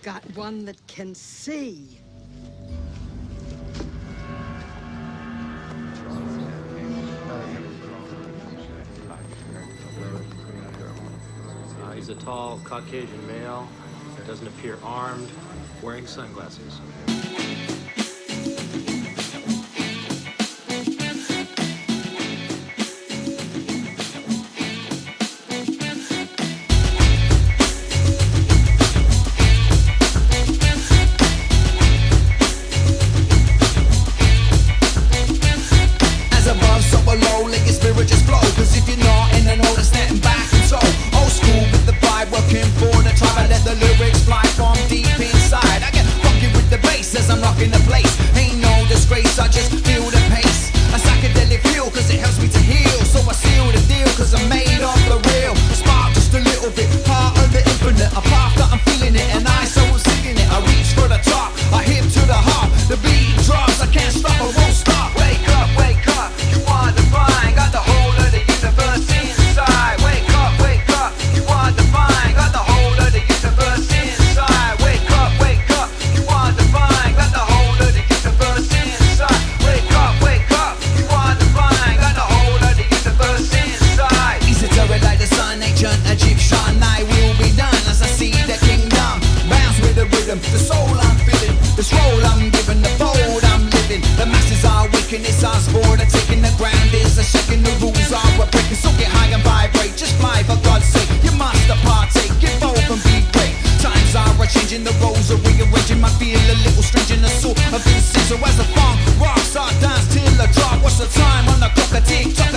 got one that can see. He's a tall Caucasian male, doesn't appear armed, wearing sunglasses. As above, so below, let your spirit just flow. Cause if you're not in the know, that's nothing back and so old school with the vibe, working for the tribe. I let the lyrics fly from deep inside. I get funky with the bass as I'm rocking the place. Ain't no disgrace, I just feel the pace. A psychedelic feel cause it helps me to heal. So I seal the deal cause I'm made of the real. Spark just a little bit, part of the infinite. A path that I'm feeling it and I so I'm singing it. I reach for the top, I hip to the heart. The beat drops, I can't stop, I won't stop. Wake up, you are divine. Got the whole of the universe inside. Wake up, you are divine. Got the whole of the universe inside. Wake up, you are divine. Got the whole of the universe inside. Wake up, you are divine. Got the whole of the universe inside. Esoteric like the sun, ancient Egyptian. I will be done as I see the kingdom. Bounce with the rhythm, the soul I'm feeling. This role I'm giving, the bold I'm living. The masses are waking, it's ours for the taking. The ground is a shaking, the rules are a breaking. So get high and vibrate, just fly for God's sake. You must partake, give hope and be great. Times are changing, the roles are rearranging. Might feel a little strange in the soul of insane. So as the funk rocks, I dance till I drop. What's the time on the clock? I tick tock.